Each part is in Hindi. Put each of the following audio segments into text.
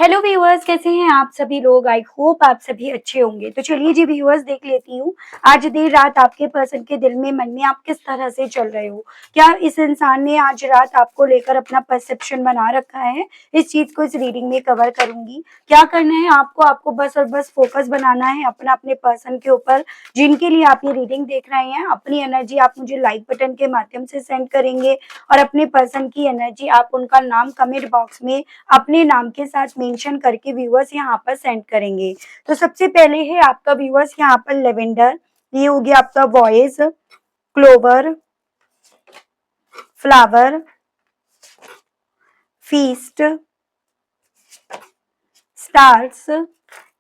हेलो व्यूअर्स, कैसे हैं आप सभी लोग। आई होप आप सभी अच्छे होंगे। तो चलिए जी व्यूअर्स, देख लेती हूँ आज देर रात आपके पर्सन के दिल में मन में आप किस तरह से चल रहे हो। क्या इस इंसान ने आज रात आपको लेकर अपना परसेप्शन बना रखा है। इस चीज को इस रीडिंग में कवर करूंगी। क्या करना है आपको, आपको बस और बस फोकस बनाना है अपना अपने पर्सन के ऊपर जिनके लिए आप ये रीडिंग देख रहे हैं। अपनी एनर्जी आप मुझे लाइक बटन के माध्यम से सेंड करेंगे और अपने पर्सन की एनर्जी आप उनका नाम कमेंट बॉक्स में अपने नाम के साथ मेंशन करके व्यूअर्स यहाँ पर सेंड करेंगे। तो सबसे पहले है आपका व्यूअर्स यहाँ पर लेवेंडर, ये हो गया आपका voice, clover, flower, feast, stars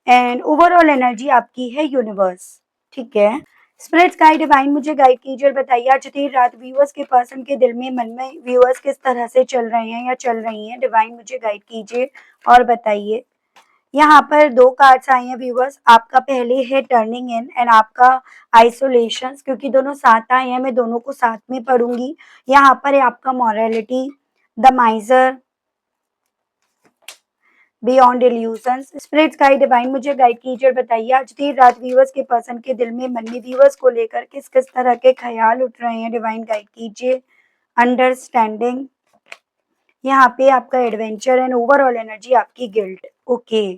and overall energy आपकी है यूनिवर्स। ठीक है, स्पिरिट्स गाइड डिवाइन मुझे गाइड कीजिए और बताइए आज देर रात व्यूअर्स के पर्सन के दिल में मन में व्यूअर्स किस तरह से चल रहे हैं या चल रही हैं। डिवाइन मुझे गाइड कीजिए और बताइए। यहाँ पर दो कार्ड्स आए हैं व्यूअर्स। आपका पहले है टर्निंग इन एंड आपका आइसोलेशन, क्योंकि दोनों साथ आए हैं मैं दोनों को साथ में पढ़ूंगी। यहाँ पर है आपका morality, the miser, beyond illusions. Spirits guide divine मुझे गाइड कीजिए और बताइए आज देर रात व्यूअर्स के पर्सन के दिल में मन में व्यूअर्स को लेकर किस किस तरह के ख्याल उठ रहे हैं। डिवाइन गाइड कीजिए। अंडरस्टैंडिंग, यहाँ पे आपका एडवेंचर एंड ओवरऑल एनर्जी आपकी गिल्ट। ओके,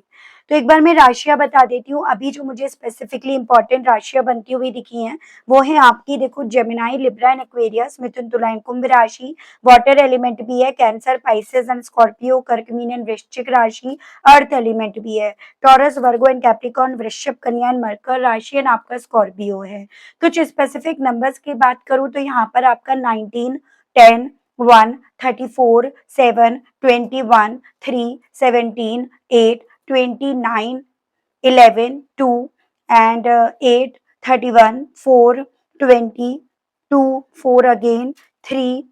तो एक बार मैं राशियां बता देती हूँ। अभी जो मुझे स्पेसिफिकली इंपॉर्टेंट राशियां बनती हुई दिखी हैं वो है आपकी, देखो, जेमिनाई, लिब्रा एंड एक्वेरियस, मिथुन, तुला एंड कुंभ राशि, वाटर एलिमेंट भी है, कैंसर, पाइसेस एंड स्कॉर्पियो, कर्क, मीन एंड वृश्चिक राशि, अर्थ एलिमेंट भी है, टॉरस, वर्गो एंड कैप्रिकॉर्न, वृषभ, कन्या एंड मकर राशि एंड आपका स्कॉर्पियो है। कुछ स्पेसिफिक नंबर्स की बात करूँ तो यहाँ पर आपका 19, 10, 1, 34, 7, 21, 3, 17, 8, 29, 11, 2 and 8, 31, 4, 20, 2, 4 again, 3,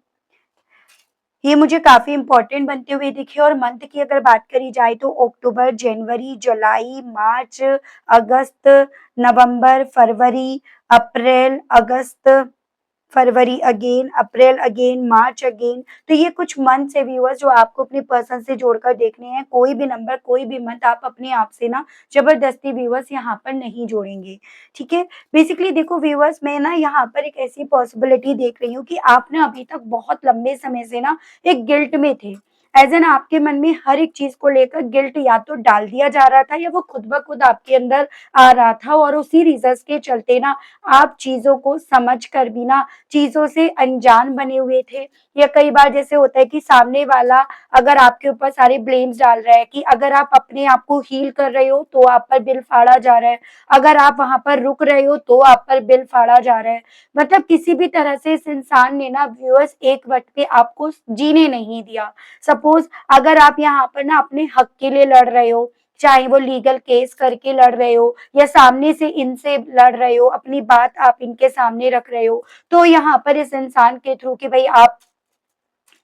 ये मुझे काफी इंपॉर्टेंट बनते हुए दिखे। और मंथ की अगर बात करी जाए तो अक्टूबर, जनवरी, जुलाई, मार्च, अगस्त, नवंबर, फरवरी, अप्रैल, अगस्त, फरवरी अगेन, अप्रैल अगेन, मार्च अगेन। तो ये कुछ मंथ है व्यूअर्स जो आपको अपने पर्सन से जोड़कर देखने हैं। कोई भी नंबर, कोई भी मंथ आप अपने आप से ना जबरदस्ती व्यूअर्स यहाँ पर नहीं जोड़ेंगे। ठीक है, बेसिकली देखो व्यूअर्स, मैं ना यहाँ पर एक ऐसी पॉसिबिलिटी देख रही हूँ कि आप ना अभी तक बहुत लंबे समय से ना एक गिल्ट में थे। एज एन आपके मन में हर एक चीज को लेकर गिल्ट या तो डाल दिया जा रहा था या वो खुद ब खुद आपके अंदर आ रहा था, और उसी रीजंस के चलते ना आप चीजों को समझ कर भी ना चीजों से अनजान बने हुए थे। या कई बार जैसे होता है कि सामने वाला अगर आपके ऊपर सारे ब्लेम्स डाल रहा है कि अगर आप अपने आप को हील कर रहे हो तो आप पर बिल फाड़ा जा रहा है, अगर आप वहां पर रुक रहे हो तो आप पर बिल फाड़ा जा रहा है। मतलब किसी भी तरह से इस इंसान ने ना व्यूअर्स एक वक्त पे आपको जीने नहीं दिया। सपोज अगर आप यहाँ पर ना अपने हक के लिए लड़ रहे हो, चाहे वो लीगल केस करके लड़ रहे हो या सामने से इनसे लड़ रहे हो, अपनी बात आप इनके सामने रख रहे हो, तो यहाँ पर इस इंसान के थ्रू कि भाई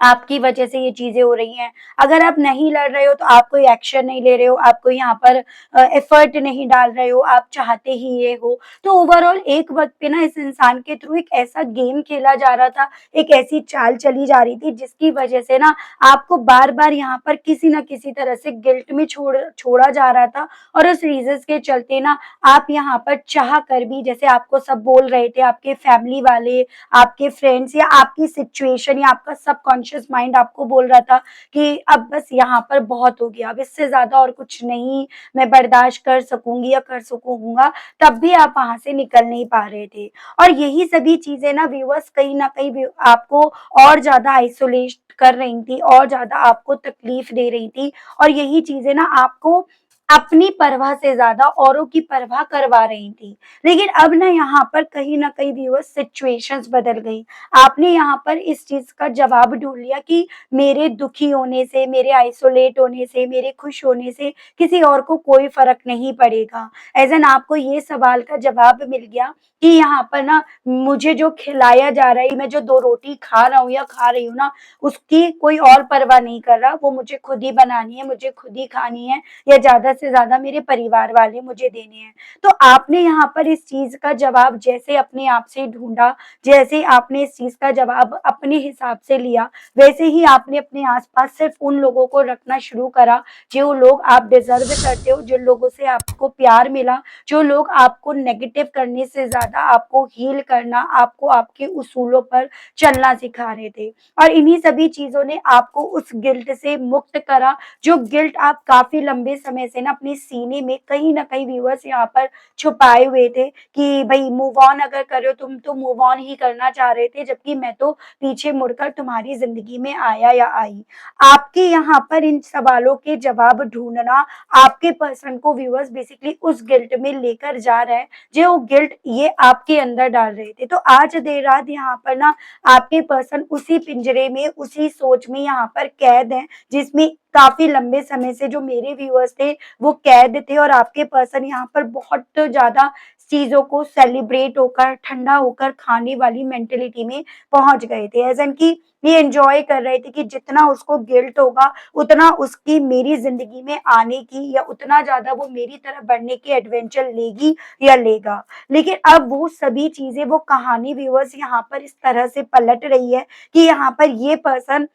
आपकी वजह से ये चीजें हो रही हैं। अगर आप नहीं लड़ रहे हो तो आप कोई एक्शन नहीं ले रहे हो, आप कोई यहाँ पर एफर्ट नहीं डाल रहे हो, आप चाहते ही ये हो। तो ओवरऑल एक वक्त पे ना इस इंसान के थ्रू एक ऐसा गेम खेला जा रहा था, एक ऐसी चाल चली जा रही थी जिसकी वजह से ना आपको बार बार यहाँ पर किसी ना किसी तरह से गिल्ट में छोड़ा जा रहा था। और उस रीजन के चलते ना आप यहाँ पर चाह कर भी, जैसे आपको सब बोल रहे थे, आपके फैमिली वाले, आपके फ्रेंड्स या आपकी सिचुएशन या आपका सबकॉन्शियस माइंड आपको बोल रहा था कि अब बस यहाँ पर बहुत हो गया, अब इससे ज्यादा और कुछ नहीं मैं बर्दाश्त कर सकूंगी या कर सकूंगा, तब भी आप वहां से निकल नहीं पा रहे थे। और यही सभी चीजें ना व्यूअर्स कहीं ना कहीं आपको और ज्यादा आइसोलेट कर रही थी, और ज्यादा आपको तकलीफ दे रही थी। और यही चीजें ना आपको अपनी परवाह से ज्यादा औरों की परवाह करवा रही थी। लेकिन अब ना यहाँ पर कहीं ना कहीं व्यूअर्स सिचुएशंस बदल गई। आपने यहाँ पर इस चीज का जवाब ढूंढ लिया कि मेरे दुखी होने से, मेरे आइसोलेट होने से, मेरे खुश होने से किसी और को कोई फर्क नहीं पड़ेगा। एज एन आपको ये सवाल का जवाब मिल गया कि यहाँ पर ना मुझे जो खिलाया जा रहा है, मैं जो दो रोटी खा रहा हूँ या खा रही हूँ ना, उसकी कोई और परवाह नहीं कर रहा, वो मुझे खुद ही बनानी है, मुझे खुद ही खानी है, या ज्यादा से ज़्यादा मेरे परिवार वाले मुझे देने हैं। तो आपने यहाँ पर इस चीज़ का जवाब जैसे अपने आप से ढूँढा, जैसे आपने इस चीज़ का जवाब अपने हिसाब से लिया, वैसे ही आपने अपने आस-पास सिर्फ़ उन लोगों को रखना शुरू करा, जो लोग आप डिज़र्व करते हो, जिन लोगों से आपको प्यार मिला, जो लोग आपको नेगेटिव करने से ज़्यादा आपको हील करना, आपको आपके उसूलों पर चलना सिखा रहे थे। और इन्हीं सभी चीज़ों ने आपको उस गिल्ट से मुक्त करा, जो गिल्ट आप काफ़ी लंबे समय से ना अपने सीने में कहीं न कहीं व्यूअर्स यहाँ पर छुपाए हुए थे कि भई मूव ऑन अगर कर रहे हो तुम तो मूव ऑन ही करना चाह रहे थे, जबकि मैं तो पीछे मुड़कर तुम्हारी ज़िंदगी में आया या आई। आपके यहाँ पर इन सवालों के जवाब ढूँढना आपके पर्सन को व्यूअर्स बेसिकली उस गिल्ट में लेकर जा रहा है, जो वो गिल्ट ये आपके अंदर डाल रहे थे। तो आज देर रात यहाँ पर ना आपके पर्सन उसी पिंजरे में, उसी सोच में यहाँ पर कैद हैं, जिसमें काफ़ी लंबे समय से जो मेरे व्यूअर्स थे, वो कैद थे और आपके पर्सन यहाँ पर बहुत ज़्यादा चीज़ों को सेलिब्रेट होकर, ठंडा होकर खाने वाली मेंटालिटी में पहुँच गए थे। ऐज़ इन कि ये एन्जॉय कर रहे थे कि जितना उसको गिल्ट होगा, उतना उसकी मेरी ज़िंदगी में आने की या उतना ज़्यादा वो मेरी तरफ बढ़ने की एडवेंचर लेगी या लेगा। लेकिन अब वो सभी चीज़ें, वो कहानी व्यूअर्स यहाँ पर इस तरह से पलट रही है कि यहाँ पर ये पर्सन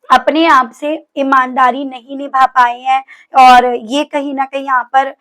अपने आप से ईमानदारी नहीं निभा पाए हैं और ये कहीं न कहीं यहाँ पर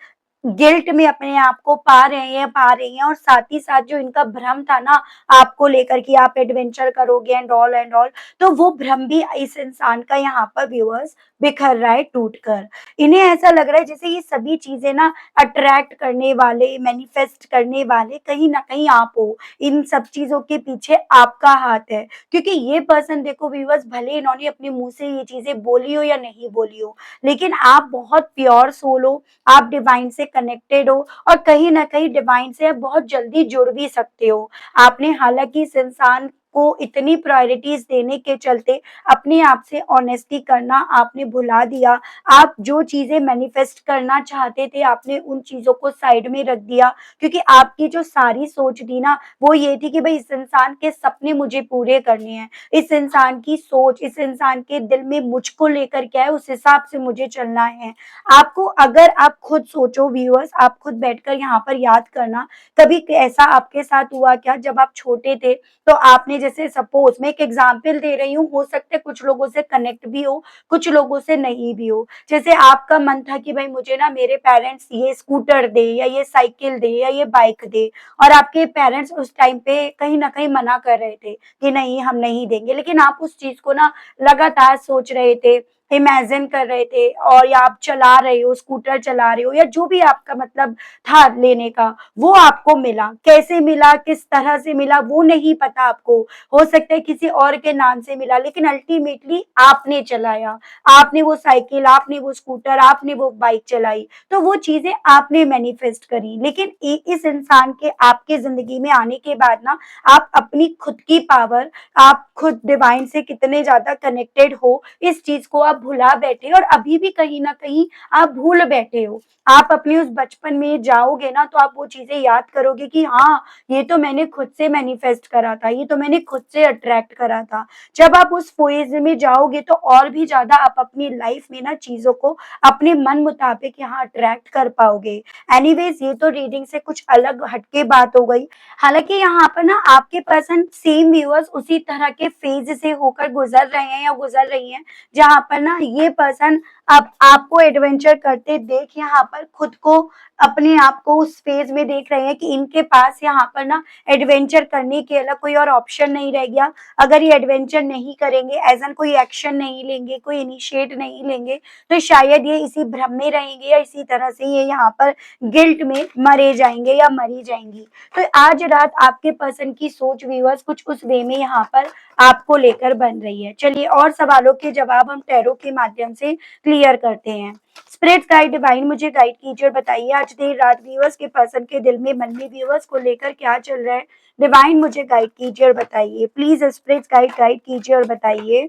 गिल्ट में अपने आप को पा रही हैं और साथ ही साथ जो इनका भ्रम था ना आपको लेकर कि आप एडवेंचर करोगे एंड ऑल, तो वो भ्रम भी इस इंसान का यहाँ पर व्यूअर्स बिखर रहा है टूटकर। इन्हें ऐसा लग रहा है जैसे ये सभी चीज़ें ना अट्रैक्ट करने वाले, मैनिफेस्ट करने वाले कहीं न कहीं आप हो। इन सब चीज़ों के पीछे आपका हाथ है। क्योंकि ये पर्सन देखो व्यूअर्स, भले इन्होंने अपने मुँह से ये चीज़ें बोली हो या नहीं बोली हो, लेकिन आप बहुत प्योर सोल हो, आप डिवाइन से कनेक्टेड हो और कहीं न कहीं डिवाइन से आप बहुत जल्दी जुड़ भी सकते हो। आपने हालाँकि इस इंसान को इतनी प्रायोरिटीज़ देने के चलते अपने आप से ऑनेस्टी करना आपने भुला दिया। आप जो चीज़ें मैनिफेस्ट करना चाहते थे, आपने उन चीज़ों को साइड में रख दिया, क्योंकि आपकी जो सारी सोच थी ना, वो ये थी कि भई इस इंसान के सपने मुझे पूरे करने हैं। इस इंसान की सोच, इस इंसान के दिल में मुझको लेकर क्या है, उस हिसाब से मुझे चलना है। आपको अगर आप खुद सोचो व्यूअर्स, आप खुद बैठकर यहाँ पर याद करना, कभी ऐसा आपके साथ हुआ क्या जब आप छोटे थे, तो आपने जैसे सपोज़ मैं एक एग्ज़ाम्पल दे रही हूँ, हो सकता है कुछ लोगों से कनेक्ट भी हो, कुछ लोगों से नहीं भी हो। जैसे आपका मन था कि भई मुझे ना मेरे पेरेंट्स ये स्कूटर दें या ये साइकिल दें या ये बाइक दें और आपके पेरेंट्स उस टाइम पे कहीं न कहीं मना कर रहे थे कि नहीं हम नहीं देंगे। लेकिन आप उस चीज़ को ना लगातार सोच रहे थे, इमेजिन कर रहे थे और या आप चला रहे हो, स्कूटर चला रहे हो या जो भी आपका मतलब था लेने का, वो आपको मिला। कैसे मिला, किस तरह से मिला वो नहीं पता आपको। हो सकता है किसी और के नाम से मिला, लेकिन अल्टीमेटली आपने चलाया। आपने वो साइकिल, आपने वो स्कूटर, आपने वो बाइक चलाई, तो वो चीज़ें आपने मैनिफेस्ट करी। लेकिन इस इंसान के आपके ज़िंदगी में आने के बाद ना आप अपनी खुद की पावर, आप खुद डिवाइन से कितने ज़्यादा कनेक्टेड हो, इस चीज़ को आप भुला बैठे और अभी भी कहीं न कहीं आप भूल बैठे हो। आप अपने उस बचपन में जाओगे ना तो आप वो चीज़ें याद करोगे कि हाँ, ये तो मैंने खुद से मैनिफेस्ट करा था, ये तो मैंने खुद से अट्रैक्ट करा था। जब आप उस फ़ेज़ में जाओगे तो और भी ज़्यादा आप अपनी लाइफ़ में ना चीज़ों को अपने मन मुताबिक यहाँ अट्रैक्ट कर पाओगे। एनीवेज़ ये तो रीडिंग से कुछ अलग हटके बात हो गई। हालाँकि यहाँ पर ना आपके पर्सन सेम व्यूअर्स उसी तरह के फ़ेज़ से होकर गुज़र रहे हैं या गुज़र रही हैं, जहाँ पर ना ये पर्सन अब आपको एडवेंचर करते देख यहाँ पर खुद को अपने आप को उस फ़ेज़ में देख रहे हैं कि इनके पास यहाँ पर ना एडवेंचर करने के अलावा कोई और ऑप्शन नहीं रह गया। अगर ये एडवेंचर नहीं करेंगे, एज़ एन कोई एक्शन नहीं लेंगे, कोई इनिशिएट नहीं लेंगे, तो शायद ये इसी भ्रम में रहेंगे या इसी तरह से ये यहाँ पर गिल्ट में मरे जाएँगे या मरी जाएँगी। तो आज रात आपके पर्सन की सोच व्यूअर्स कुछ उस वे में यहाँ पर आपको लेकर बन रही है। चलिए और सवालों के जवाब हम टैरो के माध्यम से क्लियर करते हैं। स्पिरिट गाइड डिवाइन मुझे गाइड कीजिए और बताइए आज देर रात व्यूअर्स के पर्सन के दिल में, मन में व्यूअर्स को लेकर क्या चल रहा है? डिवाइन मुझे गाइड कीजिए और बताइए। प्लीज़ स्पिरिट गाइड गाइड कीजिए और बताइए।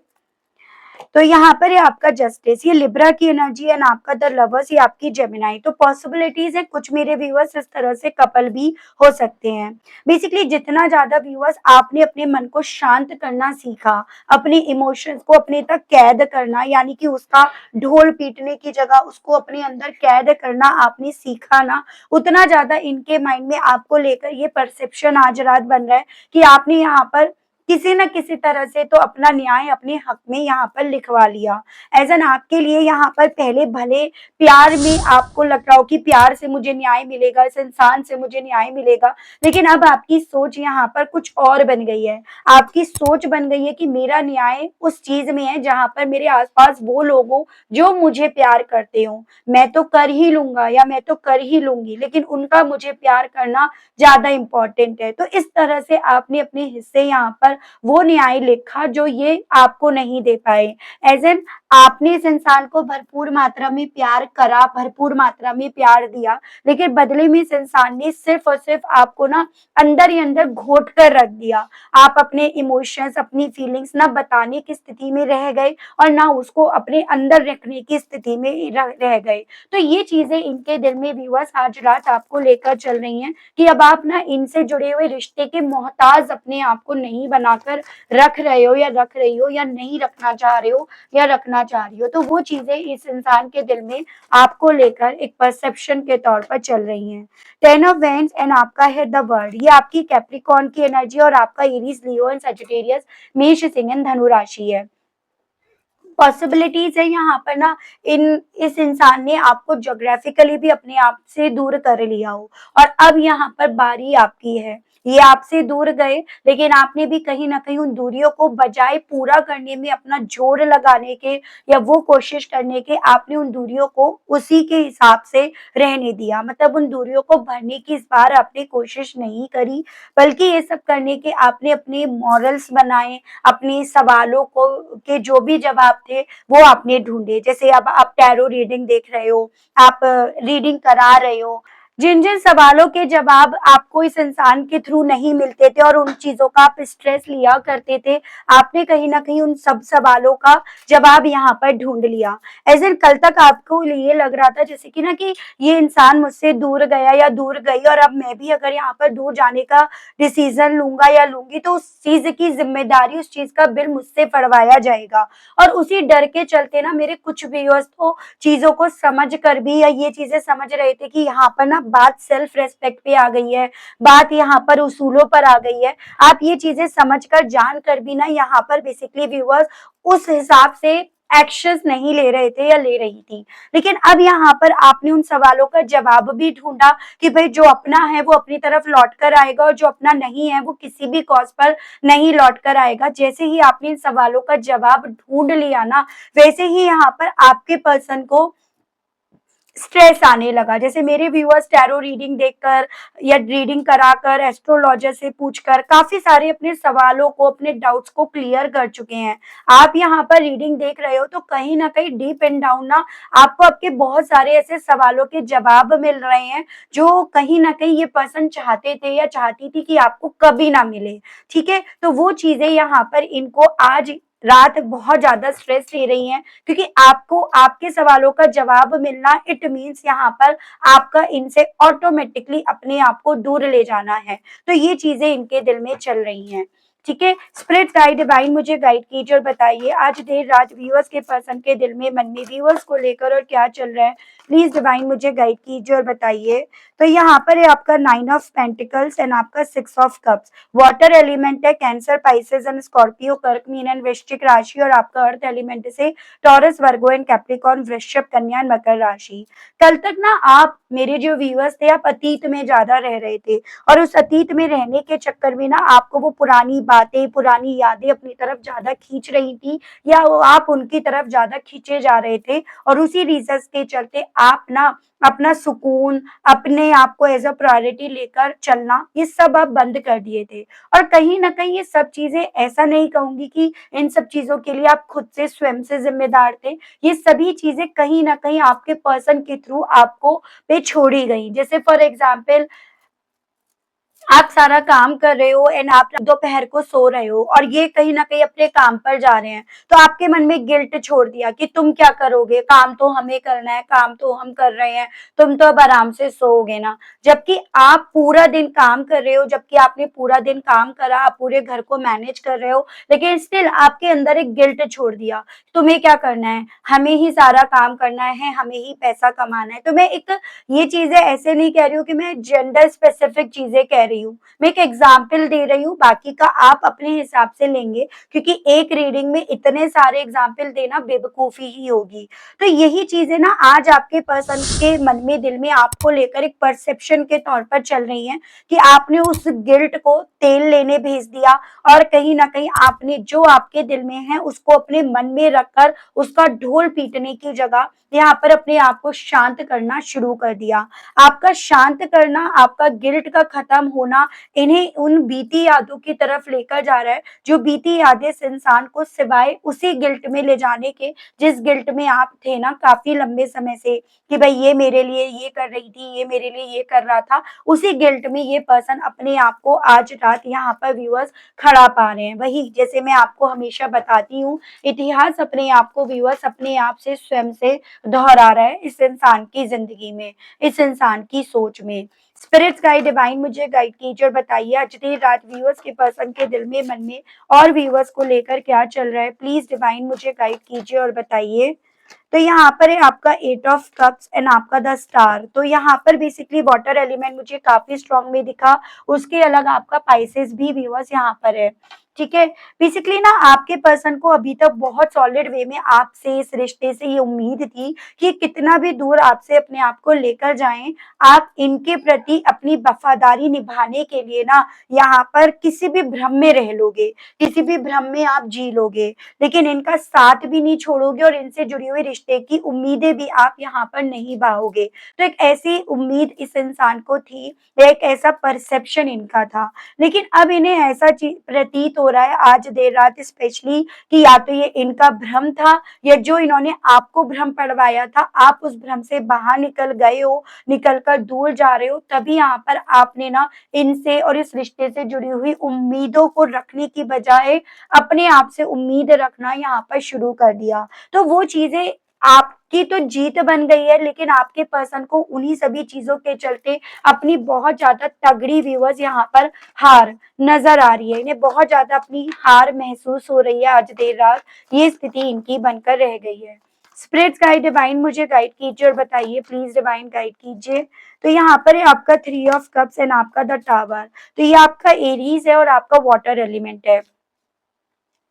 तो यहाँ पर है आपका जस्टिस, ये लिब्रा की एनर्जी एंड आपका द लवर्स, ये आपकी जेमिनाई। तो पॉसिबिलिटीज है कुछ मेरे व्यूअर्स इस तरह से कपल भी हो सकते हैं। बेसिकली जितना ज्यादा व्यूअर्स आपने अपने मन को शांत करना सीखा, अपने इमोशंस को अपने तक कैद करना, यानी कि उसका ढोल पीटने की जगह उसको अपने अंदर कैद करना आपने सीखा ना, उतना ज्यादा इनके माइंड में आपको लेकर ये परसेप्शन आज रात बन रहा है कि आपने यहाँ पर किसी न किसी तरह से तो अपना न्याय अपने हक में यहाँ पर लिखवा लिया। एज़ एन आपके लिए यहाँ पर पहले भले प्यार में आपको लग रहा हो कि प्यार से मुझे न्याय मिलेगा, इस इंसान से मुझे न्याय मिलेगा, लेकिन अब आपकी सोच यहाँ पर कुछ और बन गई है। आपकी सोच बन गई है कि मेरा न्याय उस चीज में है जहाँ पर मेरे आसपास वो लोग हों जो मुझे प्यार करते हों। मैं तो कर ही लूंगा या मैं तो कर ही लूंगी, लेकिन उनका मुझे प्यार करना ज्यादा इंपॉर्टेंट है। तो इस तरह से आपने अपने हिस्से यहाँ पर वो न्याय लिखा जो ये आपको नहीं दे पाए। एज एन आपने इस इंसान को भरपूर मात्रा में प्यार करा, भरपूर मात्रा में प्यार दिया, लेकिन बदले में इस इंसान ने सिर्फ और सिर्फ आपको ना अंदर ही अंदर घोट कर रख दिया। आप अपने इमोशंस, अपनी फीलिंग्स ना बताने की स्थिति में रह गए और ना उसको अपने अंदर रखने की स्थिति में रह गए। तो ये चीजें इनके दिल में व्यूअर्स आज रात आपको लेकर चल रही हैं कि अब आप ना इनसे जुड़े हुए रिश्ते के मोहताज अपने आप को नहीं बनाकर रख रहे हो या रख रही हो, या नहीं रखना चाह रहे हो या रखना चाह रही हो। तो वो चीजें इस इंसान के दिल में आपको लेकर एक परसेप्शन के तौर पर चल रही हैं। टेन ऑफ वेंस एंड आपका है द वर्ल्ड, ये आपकी कैप्रिकॉर्न की एनर्जी और आपका एरीज, लियो एंड सजिटेरियस, मेष, सिंह एंड धनु राशि है। पॉसिबिलिटीज है यहाँ पर ना इन इस इंसान ने आपको ज्योग्राफिकली भी अपने आप से दूर कर लिया हो और अब यहाँ पर बारी आपकी है। ये आपसे दूर गए, लेकिन आपने भी कहीं ना कहीं उन दूरियों को बजाय पूरा करने में अपना जोर लगाने के या वो कोशिश करने के, आपने उन दूरियों को उसी के हिसाब से रहने दिया। मतलब उन दूरियों को भरने की इस बार आपने कोशिश नहीं करी, बल्कि ये सब करने के आपने अपने मॉरल्स बनाए, अपने सवालों को के जो भी जवाब थे वो आपने ढूंढे। जैसे अब आप टैरो रीडिंग देख रहे हो, आप रीडिंग करा रहे हो, जिन जिन सवालों के जवाब आपको इस इंसान के थ्रू नहीं मिलते थे और उन चीजों का आप स्ट्रेस लिया करते थे, आपने कहीं ना कहीं उन सब सवालों का जवाब यहाँ पर ढूंढ लिया। ऐसे कल तक आपको ये लग रहा था जैसे कि ना कि ये इंसान मुझसे दूर गया या दूर गई और अब मैं भी अगर यहाँ पर दूर जाने का डिसीजन लूंगा या लूंगी तो उस चीज की जिम्मेदारी, उस चीज का बिल मुझसे पड़वाया जाएगा। और उसी डर के चलते ना मेरे कुछ व्यूअर्स तो चीजों को समझ कर भी या ये चीजें समझ रहे थे कि यहाँ पर ना बात सेल्फ रेस्पेक्ट पे आ गई है, बात यहाँ पर उसूलों पर आ गई है। आप ये चीजें समझ कर जान कर भी ना यहाँ पर बेसिकली व्यूअर्स उस हिसाब से एक्शंस नहीं ले रहे थे या ले रही थी। लेकिन अब यहाँ पर आपने उन सवालों का जवाब भी ढूंढा कि भाई जो अपना है वो अपनी तरफ लौट कर आएगा और जो अपना नहीं है वो किसी भी कॉज पर नहीं लौट कर आएगा। जैसे ही आपने इन सवालों का जवाब ढूंढ लिया ना, वैसे ही यहाँ पर आपके पर्सन को स्ट्रेस आने लगा। जैसे मेरे व्यूअर्स टैरो रीडिंग देखकर या रीडिंग कराकर, एस्ट्रोलॉजर से पूछकर काफी सारे अपने सवालों को, अपने डाउट्स को क्लियर कर चुके हैं। आप यहाँ पर रीडिंग देख रहे हो तो कहीं ना कहीं डीप एंड डाउन ना आपको आपके बहुत सारे ऐसे सवालों के जवाब मिल रहे हैं जो कहीं ना कहीं ये पर्सन चाहते थे या चाहती थी कि आपको कभी ना मिले। ठीक है, तो वो चीजें यहाँ पर इनको आज रात बहुत ज्यादा स्ट्रेस ले रही हैं, क्योंकि आपको आपके सवालों का जवाब मिलना इट मीन्स यहाँ पर आपका इनसे ऑटोमेटिकली अपने आप को दूर ले जाना है। तो ये चीजें इनके दिल में चल रही हैं। ठीक है, स्पिरिट गाइड डिवाइन मुझे गाइड कीजिए और बताइए आज देर रात व्यूअर्स के पर्सन के दिल में, मन में व्यूअर्स को लेकर और क्या चल रहा है। प्लीज डिवाइन मुझे गाइड कीजिए और बताइए। तो यहाँ पर है आपका 9 ऑफ पेंटिकल्स एंड आपका 6 ऑफ कप्स। वाटर एलिमेंट है कैंसर, पाइसेस एंड स्कॉर्पियो, कर्क, मीन एंड वृश्चिक राशि, और आपका अर्थ एलिमेंट से टॉरस, वर्गो एंड कैप्रिकॉर्न, वृषभ, कन्या एंड मकर राशि। कल तक ना आप मेरे जो व्यूअर्स थे आप अतीत में ज्यादा रह रहे थे और उस अतीत में रहने के चक्कर में ना आपको वो पुरानी बातें, पुरानी यादें अपनी तरफ ज्यादा खींच रही थी या आप उनकी तरफ ज्यादा खींचे जा रहे थे और उसी रीजंस के चलते आप ना अपना सुकून, अपने आप को एज अ प्रायोरिटी लेकर चलना, ये सब आप बंद कर दिए थे। और कहीं ना कहीं ये सब चीजें, ऐसा नहीं कहूंगी कि इन सब चीजों के लिए आप खुद से स्वयं से जिम्मेदार थे, ये सभी चीजें कहीं ना कहीं आपके पर्सन के थ्रू आपको पे छोड़ी गई। जैसे फॉर एग्जाम्पल आप सारा काम कर रहे हो एंड आप दोपहर को सो रहे हो और ये कहीं ना कहीं अपने काम पर जा रहे हैं, तो आपके मन में गिल्ट छोड़ दिया कि तुम क्या करोगे, काम तो हमें करना है, काम तो हम कर रहे हैं, तुम तो अब आराम से सोओगे ना। जबकि आप पूरा दिन काम कर रहे हो, जबकि आपने पूरा दिन काम करा, आप पूरे घर को मैनेज कर रहे हो, लेकिन स्टिल आपके अंदर एक गिल्ट छोड़ दिया, तुम्हें क्या करना है, हमें ही सारा काम करना है, हमें ही पैसा कमाना है। तो मैं एक ये चीजें ऐसे नहीं कह रही हूँ कि मैं जेंडर स्पेसिफिक चीजें कह रही हूँ, मैं एक एग्जाम्पल दे रही हूँ, बाकी का आप अपने हिसाब से लेंगे, क्योंकि एक रीडिंग में इतने सारे एग्जाम्पल देना बेवकूफी ही होगी। तो यही चीजें ना आज आपके पर्सन के मन में, दिल में आपको लेकर एक परसेप्शन के तौर पर चल रही हैं कि आपने उस गिल्ट को तेल लेने भेज दिया और कहीं ना कहीं आपने जो आपके दिल में है उसको अपने मन में रखकर उसका ढोल पीटने की जगह यहाँ पर अपने आप को शांत करना शुरू कर दिया। आपका शांत करना, आपका गिल्ट का खत्म होना इन्हें उन बीती यादों की तरफ लेकर जा रहा है, जो बीती यादें इस इंसान को सिवाय उसी गिल्ट में ले जाने के, जिस गिल्ट में आप थे ना काफी लंबे समय से, कि भाई ये मेरे लिए ये कर रही थी, ये मेरे लिए ये कर रहा था, उसी गिल्ट में ये पर्सन अपने आप को आज रात यहाँ पर व्यूअर्स खड़ा पा रहे हैं। वही जैसे मैं आपको हमेशा बताती हूँ, इतिहास अपने आप को व्यूअर्स अपने आप से स्वयं से दोहरा रहा है इस इंसान की जिंदगी में, इस इंसान की सोच में। स्पिरिट्स गाइड डिवाइन मुझे गाइड कीजिए और बताइए आज देर रात व्यूअर्स के पर्सन के दिल में, मन में और व्यूअर्स को लेकर क्या चल रहा है। प्लीज डिवाइन मुझे गाइड कीजिए और बताइए। तो यहाँ पर है आपका एट ऑफ कप्स एंड आपका द स्टार। तो यहाँ पर बेसिकली वाटर एलिमेंट मुझे काफी स्ट्रांग में दिखा, उसके अलग आपका पाइसेस भी व्यूअर्स यहाँ पर है। ठीक है, बेसिकली ना आपके पर्सन को अभी तक बहुत सॉलिड वे में आपसे, इस रिश्ते से ये उम्मीद थी कि कितना भी दूर आपसे अपने आप को लेकर जाएं, आप इनके प्रति अपनी वफादारी निभाने के लिए ना यहाँ पर किसी भी भ्रम में रह लोगे, किसी भी भ्रम में आप जी लोगे, लेकिन इनका साथ भी नहीं छोड़ोगे और इनसे जुड़ी हुई रिश्ते की उम्मीदें भी आप यहाँ पर नहीं बाहोगे। तो एक ऐसी उम्मीद इस इंसान को थी, एक ऐसा परसेप्शन इनका था, लेकिन अब इन्हें ऐसा प्रतीत हो रहा है आज देर रात स्पेशली कि या तो ये इनका भ्रम था, या जो इन्होंने आपको भ्रम पड़वाया था आप उस भ्रम से बाहर निकल गए हो, निकल कर दूर जा रहे हो, तभी यहाँ पर आपने ना इनसे और इस रिश्ते से जुड़ी हुई उम्मीदों को रखने की बजाय अपने आप से उम्मीद रखना यहाँ पर शुरू कर दिया। तो वो चीजें आपकी तो जीत बन गई है, लेकिन आपके पर्सन को उन्हीं सभी चीजों के चलते अपनी बहुत ज्यादा तगड़ी व्यूअर्स यहाँ पर हार नजर आ रही है, इन्हें बहुत ज्यादा अपनी हार महसूस हो रही है आज देर रात, ये स्थिति इनकी बनकर रह गई है। स्पिरिट्स गाइड डिवाइन मुझे गाइड कीजिए और बताइए, प्लीज डिवाइन गाइड कीजिए। तो यहाँ पर है आपका थ्री ऑफ कप्स एंड आपका द टावर। तो ये आपका एरीज है और आपका वाटर एलिमेंट है।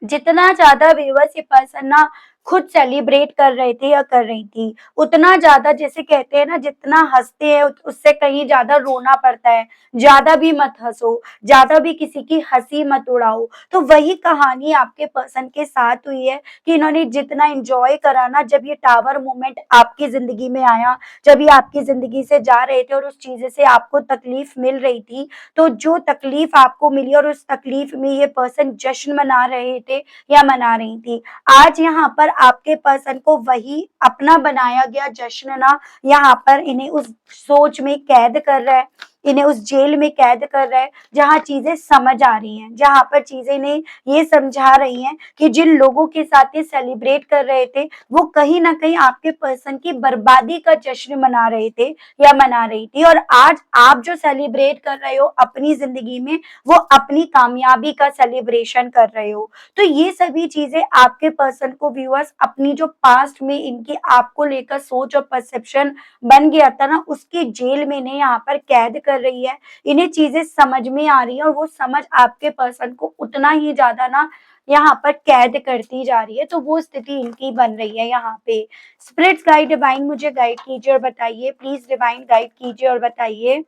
जितना ज्यादा व्यूअर्स ये पर्सन ना खुद सेलिब्रेट कर रहे थे या कर रही थी, उतना ज्यादा जैसे कहते हैं ना, जितना हंसते हैं उससे कहीं ज्यादा रोना पड़ता है। ज्यादा भी मत हंसो, ज्यादा भी किसी की हंसी मत उड़ाओ। तो वही कहानी आपके पर्सन के साथ हुई है कि इन्होंने जितना एंजॉय करा ना, जब ये टावर मोमेंट आपकी जिंदगी में आया, जब ये आपकी जिंदगी से जा रहे थे और उस चीज से आपको तकलीफ मिल रही थी, तो जो तकलीफ आपको मिली और उस तकलीफ में ये पर्सन जश्न मना रहे थे या मना रही थी, आज यहाँ पर आपके पर्सन को वही अपना बनाया गया जश्न ना यहाँ पर इन्हें उस सोच में कैद कर रहा है, इन्हें उस जेल में कैद कर रहा है जहाँ चीजें समझ आ रही हैं, जहाँ पर चीजें इन्हें ये समझा रही हैं कि जिन लोगों के साथ ये सेलिब्रेट कर रहे थे वो कहीं ना कहीं आपके पर्सन की बर्बादी का जश्न मना रहे थे या मना रही थी, और आज आप जो सेलिब्रेट कर रहे हो अपनी जिंदगी में, वो अपनी कामयाबी का सेलिब्रेशन कर रहे हो। तो ये सभी चीजें आपके पर्सन को व्यूअर्स अपनी जो पास्ट में इनकी आपको लेकर सोच और परसेप्शन बन गया था ना, उसकी जेल में इन्हें यहाँ पर कैद कर रही है। इन्हें चीजें समझ में आ रही है और वो समझ आपके पर्सन को उतना ही ज्यादा ना यहाँ पर कैद करती जा रही है। तो वो स्थिति इनकी बन रही है यहाँ पे। स्पिरिट्स गाइड डिवाइन मुझे गाइड कीजिए और बताइए, प्लीज डिवाइन गाइड कीजिए और बताइए।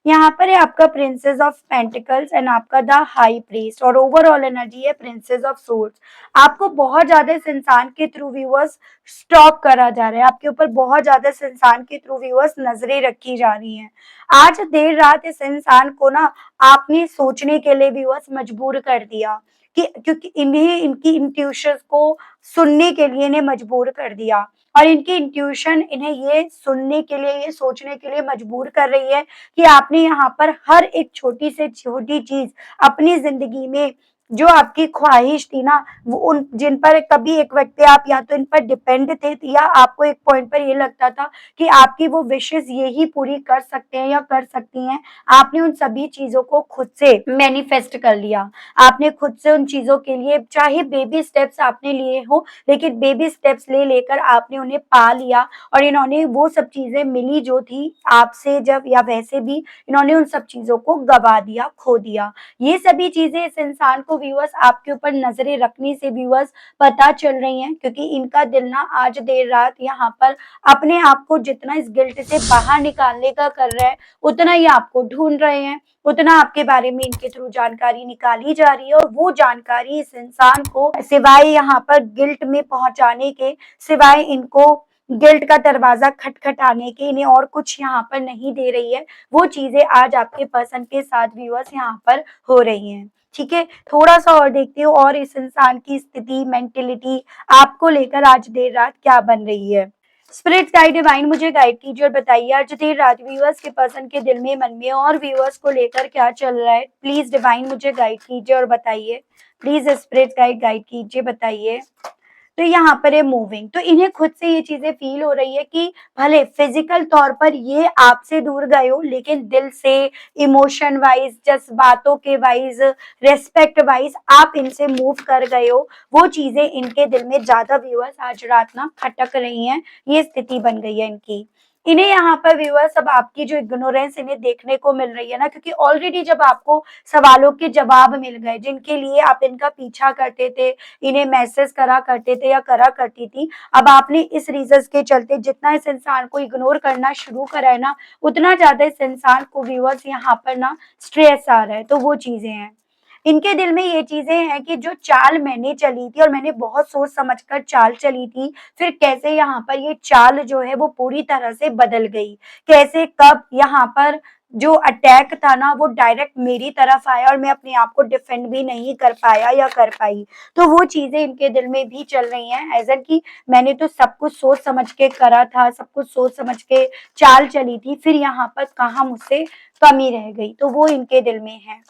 यहाँ पर है आपका प्रिंसेस ऑफ पेंटिकल्स एंड आपका द हाई प्रीस्ट, और ओवरऑल एनर्जी है प्रिंसेस ऑफ सोर्ड्स। आपको बहुत ज्यादा इस इंसान के थ्रू व्यूअर्स स्टॉक करा जा रहा है, आपके ऊपर बहुत ज्यादा इस इंसान के थ्रू व्यूअर्स नजरें रखी जा रही हैं। आज देर रात इस इंसान को ना आपने सोचने के लिए व्यूअर्स मजबूर कर दिया, कि क्योंकि इन्हें इनकी इंट्यूशंस को सुनने के लिए इन्हें मजबूर कर दिया, और इनकी इंट्यूशन इन्हें ये सुनने के लिए, ये सोचने के लिए मजबूर कर रही है कि आपने यहाँ पर हर एक छोटी से छोटी चीज़ अपनी ज़िंदगी में जो आपकी ख्वाहिश थी ना, वो उन जिन पर कभी एक वक़्त पे आप या तो इन पर डिपेंड थे या आपको एक पॉइंट पर ये लगता था कि आपकी वो विशेज़ ये ही पूरी कर सकते हैं या कर सकती हैं, आपने उन सभी चीज़ों को खुद से मैनिफेस्ट कर लिया। आपने खुद से उन चीज़ों के लिए चाहे बेबी स्टेप्स आपने लिए हों, लेकिन बेबी स्टेप्स ले लेकर आपने उन्हें पा लिया और इन्होंने वो सब चीज़ें मिली जो थी आपसे जब या वैसे भी इन्होंने उन सब चीज़ों को गँवा दिया, खो दिया। ये सभी चीज़ें इस इंसान को व्यूअर्स आपके ऊपर नज़रें रखने से व्यूअर्स पता चल रही हैं, क्योंकि इनका दिल ना आज देर रात यहाँ पर अपने आप को जितना इस गिल्ट से बाहर निकालने का कर रहा है, उतना ही आपको ढूँढ रहे हैं, उतना आपके बारे में इनके थ्रू जानकारी निकाली जा रही है और वो जानकारी इस इंसान को सिवाय यहाँ पर गिल्ट में पहुँचाने के, सिवाय इनको गिल्ट का दरवाज़ा खटखटाने के इन्हें और कुछ यहाँ पर नहीं दे रही है। वो चीज़ें आज आपके पर्सन के साथ व्यूअर्स यहाँ पर हो रही हैं। ठीक है? थोड़ा-सा और देखते हो और इस इंसान की स्थिति, मेंटालिटी आपको लेकर आज देर रात क्या बन रही है। स्पिरिट गाइड डिवाइन मुझे गाइड कीजिए और बताइए आज देर रात व्यूअर्स के पर्सन के दिल में, मन में और व्यूअर्स को लेकर क्या चल रहा है। प्लीज़ डिवाइन मुझे गाइड कीजिए और बताइए। प्लीज़ स्पिरिट गाइड गाइड कीजिए, बताइए। तो यहाँ पर है मूविंग, तो इन्हें खुद से ये चीजें फील हो रही है कि भले फिजिकल तौर पर ये आपसे दूर गए हो, लेकिन दिल से, इमोशन वाइज, जज्बातों के वाइज, रेस्पेक्ट वाइज आप इनसे मूव कर गए हो। वो चीजें इनके दिल में ज्यादा व्यूअर्स आज रात ना खटक रही हैं, ये स्थिति बन गई है इनकी। इन्हें यहाँ पर व्यूअर्स अब आपकी जो इग्नोरेंस इन्हें देखने को मिल रही है ना, क्योंकि ऑलरेडी जब आपको सवालों के जवाब मिल गए जिनके लिए आप इनका पीछा करते थे, इन्हें मैसेज करा करते थे या करा करती थी, अब आपने इस रीजंस के चलते जितना इस इंसान को इग्नोर करना शुरू करा है ना, उतना ज्यादा इस इंसान को व्यूअर्स यहाँ पर ना स्ट्रेस आ रहा है। तो वो चीजें हैं इनके दिल में, ये चीजें हैं कि जो चाल मैंने चली थी और मैंने बहुत सोच समझकर चाल चली थी, फिर कैसे यहाँ पर ये चाल जो है वो पूरी तरह से बदल गई, कैसे कब यहाँ पर जो अटैक था ना वो डायरेक्ट मेरी तरफ आया और मैं अपने आप को डिफेंड भी नहीं कर पाया या कर पाई। तो वो चीजें इनके दिल में भी चल रही हैं, एज एन कि मैंने तो सब कुछ सोच समझ के करा था, सब कुछ सोच समझ के चाल चली थी, फिर यहाँ पर कहाँ मुझसे कमी रह गई। तो वो इनके दिल में है।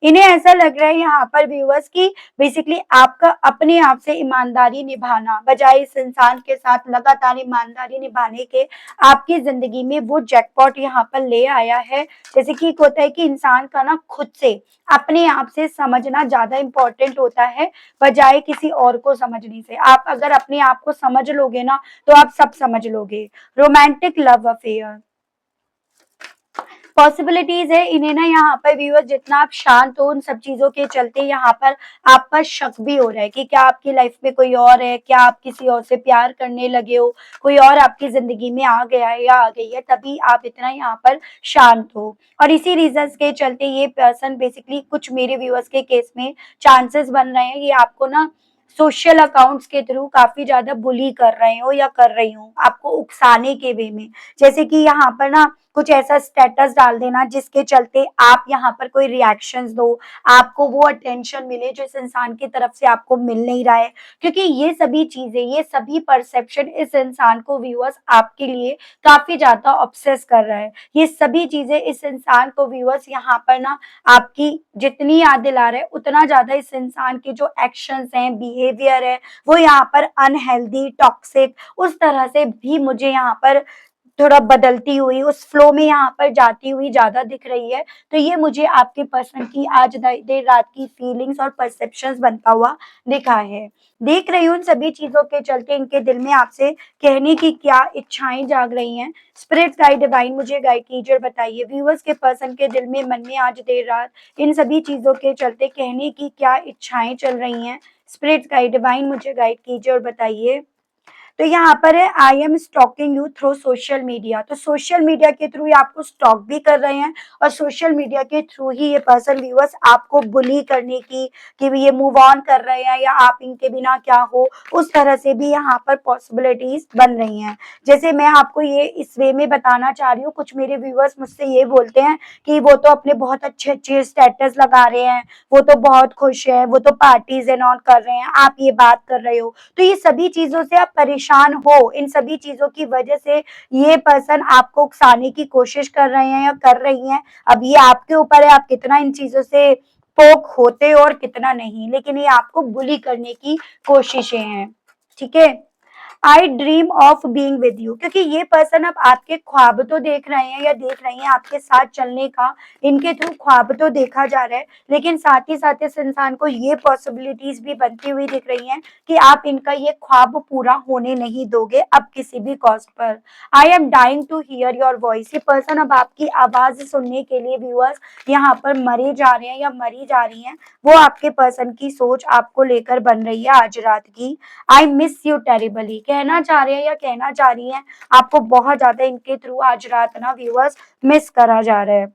इन्हें ऐसा लग रहा है यहाँ पर व्यूअर्स कि बेसिकली आपका अपने आप से ईमानदारी निभाना बजाय इस इंसान के साथ लगातार ईमानदारी निभाने के, आपकी जिंदगी में वो जैकपॉट यहाँ पर ले आया है। जैसे कि एक होता है कि इंसान का ना खुद से अपने आप से समझना ज्यादा इंपॉर्टेंट होता है बजाय किसी और को समझने से। आप अगर अपने आप को समझ लोगे ना तो आप सब समझ लोगे। रोमांटिक लव अफेयर पॉसिबिलिटीज है इन्हें ना, यहाँ पर व्यूअर्स जितना आप शांत हो उन सब चीजों के चलते यहाँ पर आप पर शक भी हो रहा है कि क्या आपकी लाइफ में कोई और है, क्या आप किसी और से प्यार करने लगे हो, कोई और आपकी जिंदगी में आ गया है या आ गई है, तभी आप इतना यहाँ पर शांत हो। और इसी रीजंस के चलते ये पर्सन बेसिकली कुछ मेरे व्यूअर्स के केस में चांसेस बन रहे हैं ये आपको ना सोशल अकाउंट्स के थ्रू काफी ज्यादा बुली कर रहे हो या कर रही हूँ, आपको उकसाने के वे में। जैसे कि यहाँ पर ना कुछ ऐसा स्टेटस डाल देना जिसके चलते आप यहाँ पर कोई रिएक्शंस दो, आपको वो अटेंशन मिले जो इस इंसान की तरफ से आपको मिल नहीं रहा है। क्योंकि ये सभी चीजें, ये सभी परसेप्शन इस इंसान को व्यूअर्स आपके लिए काफी ज्यादा ऑब्सेस कर रहा है। ये सभी चीजें इस इंसान को व्यूअर्स यहाँ पर ना आपकी जितनी याद दिला रहे उतना ज्यादा इस इंसान के जो एक्शंस हैं, बिहेवियर है, वो यहाँ पर अनहेल्दी, टॉक्सिक उस तरह से भी मुझे यहाँ पर थोड़ा बदलती हुई, उस फ्लो में यहाँ पर जाती हुई ज्यादा दिख रही है। तो ये मुझे आपके पर्सन की आज देर रात की फीलिंग्स और परसेप्शंस बनता हुआ दिखा है। देख रही हूँ उन सभी चीजों के चलते इनके दिल में आपसे कहने की क्या इच्छाएं जाग रही हैं। स्पिरिट गाइड डिवाइन मुझे गाइड कीजिए और बताइए व्यूअर्स के पर्सन के दिल में, मन में आज देर रात इन सभी चीजों के चलते कहने की क्या इच्छाएं चल रही हैं। स्पिरिट गाइड डिवाइन मुझे गाइड कीजिए और बताइए। तो यहाँ पर है I am stalking you through social media, तो सोशल मीडिया के थ्रू ये आपको स्टॉक भी कर रहे हैं और सोशल मीडिया के थ्रू ही ये पर्सन व्यूअर्स आपको बुली करने की कि ये मूव ऑन कर रहे हैं या आप इनके बिना क्या हो, उस तरह से भी यहाँ पर पॉसिबिलिटीज बन रही हैं। जैसे मैं आपको ये इस वे में बताना चाह रही हूँ, कुछ मेरे व्यूअर्स मुझसे ये बोलते हैं कि वो तो अपने बहुत अच्छे अच्छे स्टेटस लगा रहे हैं, वो तो बहुत खुश है, वो तो पार्टीज एंड ऑन कर रहे हैं, आप ये बात कर रहे हो। तो ये सभी चीजों से आप परेशान परेशान हो, इन सभी चीज़ों की वजह से ये पर्सन आपको उकसाने की कोशिश कर रहे हैं या कर रही हैं। अब ये आपके ऊपर है, आप कितना इन चीज़ों से पोक होते हो और कितना नहीं, लेकिन ये आपको बुली करने की कोशिशें हैं, ठीक है? आई dream of being with you, क्योंकि ये पर्सन अब आपके ख्वाब तो देख रहे हैं या देख रही हैं आपके साथ चलने का, इनके थ्रू ख्वाब तो देखा जा रहा है, लेकिन साथ ही साथ इस इंसान को ये पॉसिबिलिटीज भी बनती हुई दिख रही हैं कि आप इनका ये ख्वाब पूरा होने नहीं दोगे अब किसी भी कॉस्ट पर। I am dying to hear your voice, ये पर्सन अब आपकी आवाज सुनने के लिए व्यूअर्स यहाँ पर मरे जा रहे हैं या मरी जा रही हैं। वो आपके पर्सन की सोच आपको लेकर बन रही है आज रात की। आई मिस यू टेरिबली, कहना चाह रहे हैं या कहना चाह रही हैं आपको बहुत ज्यादा इनके थ्रू आज रात ना व्यूअर्स मिस करा जा रहा है।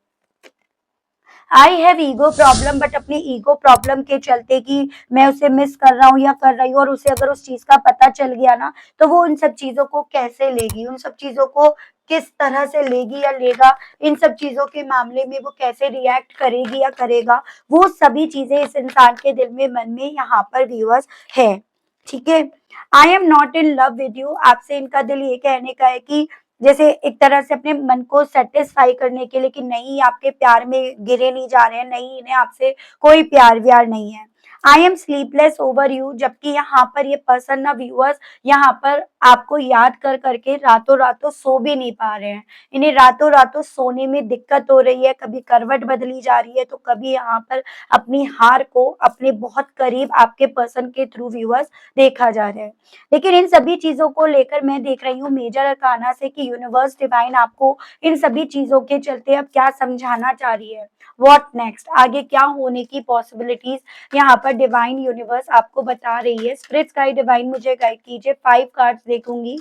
I have ego problem, but अपनी ईगो प्रॉब्लम के चलते कि मैं उसे मिस कर रहा हूँ या कर रही हूँ, और उसे अगर उस चीज का पता चल गया ना तो वो उन सब चीजों को कैसे लेगी, उन सब चीजों को किस तरह से लेगी या लेगा, इन सब चीजों के मामले में वो कैसे रिएक्ट करेगी या करेगा, वो सभी चीजें इस इंसान के दिल में मन में यहाँ पर व्यूअर्स है, ठीक है? I am not in love with you, आपसे इनका दिल ये कहने का है कि जैसे एक तरह से अपने मन को सेटिस्फाई करने के लिए कि नहीं आपके प्यार में गिरे नहीं जा रहे हैं, नहीं इन्हें आपसे कोई प्यार व्यार नहीं है। I M sleepless over you, जबकि यहाँ पर ये पर्सन ना व्यूअर्स यहाँ पर आपको याद कर करके रातों रातों सो भी नहीं पा रहे हैं, इन्हें रातों रातों सोने में दिक्कत हो रही है, कभी करवट बदली जा रही है तो कभी यहाँ पर अपनी हार को अपने बहुत करीब आपके पर्सन के थ्रू व्यूअर्स देखा जा रहा है। लेकिन इन सभी चीजों को लेकर मैं देख रही हूँ मेजर अरकाना से कि यूनिवर्स डिवाइन आपको इन सभी चीजों के चलते अब क्या समझाना चाह रही है, व्हाट नेक्स्ट, आगे क्या होने की पॉसिबिलिटीज यहाँ पर डिवाइन यूनिवर्स आपको बता रही है। स्पिरिट्स गाइड डिवाइन मुझे गाइड कीजिए, 5 कार्ड्स देखूंगी।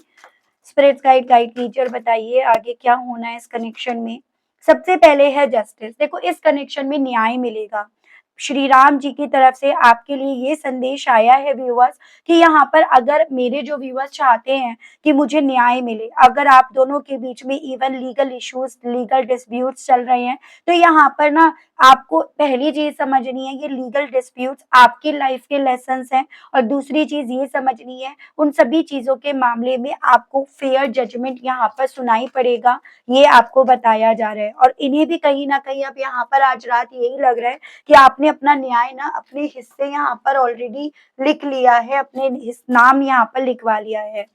स्पिरिट्स गाइड गाइड कीजिए और बताइए आगे क्या होना है इस कनेक्शन में। सबसे पहले है जस्टिस, देखो इस कनेक्शन में न्याय मिलेगा। श्री राम जी की तरफ से आपके लिए ये संदेश आया है व्यूअर्स कि यहाँ पर अगर मेरे जो व्यूअर्स चाहते हैं कि मुझे न्याय मिले, अगर आप दोनों के बीच में even legal issues legal disputes चल रहे हैं, तो यहाँ पर ना आपको पहली चीज समझनी है ये लीगल डिस्प्यूट्स आपकी लाइफ के लेसन हैं, और दूसरी चीज ये समझनी है उन सभी चीजों के मामले में आपको फेयर जजमेंट यहाँ पर सुनाई पड़ेगा, ये आपको बताया जा रहा है। और इन्हें भी कहीं ना कहीं अब यहाँ पर आज रात यही लग रहा है कि आपने अपना न्याय ना अपने हिस्से यहाँ पर ऑलरेडी लिख लिया है, अपने नाम यहाँ पर लिखवा लिया है।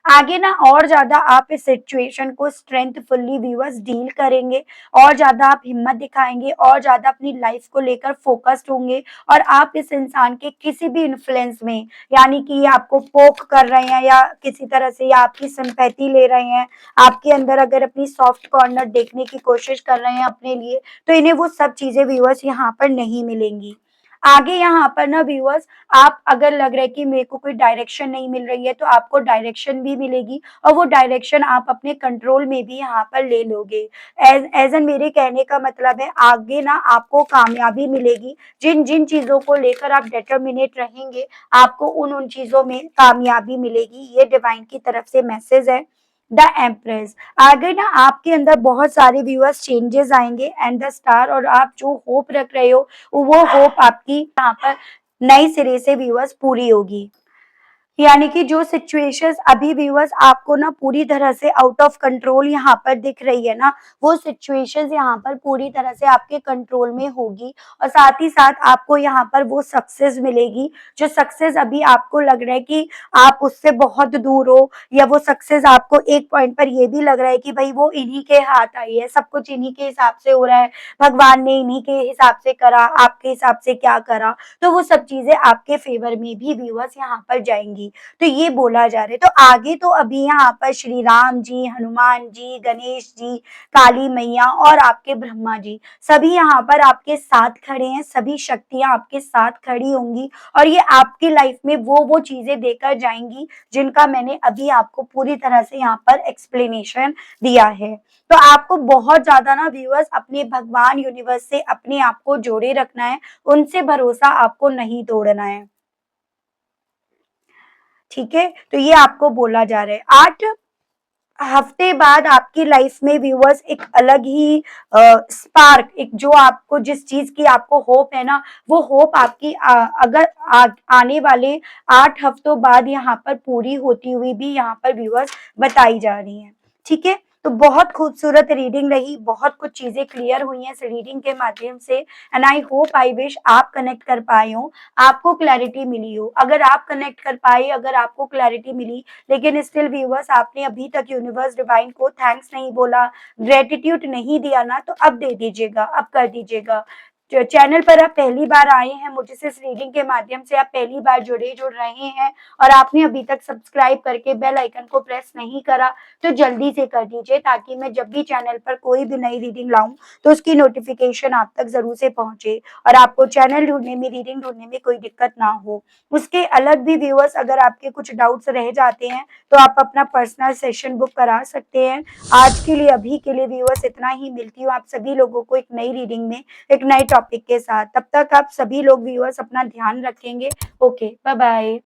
आगे ना और ज्यादा आप इस सिचुएशन को स्ट्रेंथफुली व्यूअर्स डील करेंगे, और ज्यादा आप हिम्मत दिखाएंगे, और ज्यादा अपनी लाइफ को लेकर फोकस्ड होंगे, और आप इस इंसान के किसी भी इन्फ्लुएंस में, यानी कि ये आपको पोक कर रहे हैं या किसी तरह से या आपकी सिंपैथी ले रहे हैं, आपके अंदर अगर अपनी सॉफ्ट कॉर्नर देखने की कोशिश कर रहे हैं अपने लिए, तो इन्हें वो सब चीजें व्यूअर्स यहाँ पर नहीं मिलेंगी। आगे यहाँ पर ना व्यूअर्स आप अगर लग रहा है कि मेरे को कोई डायरेक्शन नहीं मिल रही है तो आपको डायरेक्शन भी मिलेगी, और वो डायरेक्शन आप अपने कंट्रोल में भी यहाँ पर ले लोगे। एज एन मेरे कहने का मतलब है आगे ना आपको कामयाबी मिलेगी, जिन जिन चीजों को लेकर आप डिटर्मिनेट रहेंगे आपको उन उन चीजों में कामयाबी मिलेगी, ये डिवाइन की तरफ से मैसेज है। द एम्प्रेस, आगे ना आपके अंदर बहुत सारे व्यूअर्स चेंजेस आएंगे, एंड द स्टार, और आप जो होप रख रहे हो वो होप आपकी यहाँ पर नई सिरे से व्यूअर्स पूरी होगी। यानी कि जो सिचुएशंस अभी व्यूअर्स आपको ना पूरी तरह से आउट ऑफ कंट्रोल यहाँ पर दिख रही है ना, वो सिचुएशंस यहाँ पर पूरी तरह से आपके कंट्रोल में होगी, और साथ ही साथ आपको यहाँ पर वो सक्सेस मिलेगी जो सक्सेस अभी आपको लग रहा है कि आप उससे बहुत दूर हो, या वो सक्सेस आपको एक पॉइंट पर ये भी लग रहा है कि भाई वो इन्हीं के हाथ आई है, सब कुछ इन्हीं के हिसाब से हो रहा है, भगवान ने इन्हीं के हिसाब से करा, आपके हिसाब से क्या करा, तो वो सब चीजें आपके फेवर में भी व्यूअर्स यहाँ पर जाएंगी। तो ये बोला जा रहा है। तो आगे तो अभी यहाँ पर श्री राम जी, हनुमान जी, गणेश जी, काली मैया और आपके ब्रह्मा जी सभी यहाँ पर आपके साथ खड़े हैं, सभी शक्तियां आपके साथ खड़ी होंगी, और ये आपकी लाइफ में वो चीजें देकर जाएंगी जिनका मैंने अभी आपको पूरी तरह से यहाँ पर एक्सप्लेनेशन दिया है। तो आपको बहुत ज्यादा ना व्यूअर्स अपने भगवान यूनिवर्स से अपने आप को जोड़े रखना है, उनसे भरोसा आपको नहीं तोड़ना है, ठीक है? तो ये आपको बोला जा रहा है। 8 हफ्ते बाद आपकी लाइफ में व्यूअर्स एक अलग ही स्पार्क, एक जो आपको जिस चीज की आपको होप है ना, वो होप आपकी अगर आने वाले 8 हफ्तों बाद यहाँ पर पूरी होती हुई भी यहाँ पर व्यूअर्स बताई जा रही है। ठीक है, तो बहुत खूबसूरत रीडिंग रही, बहुत कुछ चीजें क्लियर हुई हैं इस रीडिंग के माध्यम से। And I hope, I wish आप कनेक्ट कर पाए हो, आपको क्लैरिटी मिली हो। अगर आप कनेक्ट कर पाए, अगर आपको क्लैरिटी मिली, लेकिन स्टिल व्यूअर्स आपने अभी तक यूनिवर्स डिवाइन को थैंक्स नहीं बोला, ग्रेटिट्यूड नहीं दिया ना, तो अब दे दीजिएगा, अब कर दीजिएगा। चैनल पर आप पहली बार आए हैं, मुझे इस रीडिंग के माध्यम से आप पहली बार जुड़ रहे हैं और आपने अभी तक सब्सक्राइब करके बेल आइकन को प्रेस नहीं करा, तो जल्दी से कर दीजिए, ताकि मैं जब भी चैनल पर कोई भी नई रीडिंग लाऊं तो उसकी नोटिफिकेशन आप तक जरूर से पहुंचे और आपको चैनल ढूंढने में, रीडिंग ढूंढने में कोई दिक्कत ना हो। उसके अलग भी व्यूअर्स, अगर आपके कुछ डाउट्स रह जाते हैं तो आप अपना पर्सनल सेशन बुक करा सकते हैं। आज के लिए, अभी के लिए व्यूअर्स इतना ही। मिलती हूँ आप सभी लोगों को एक नई रीडिंग में, एक नए टॉपिक के साथ। तब तक आप सभी लोग व्यूअर्स अपना ध्यान रखेंगे। Okay, bye bye.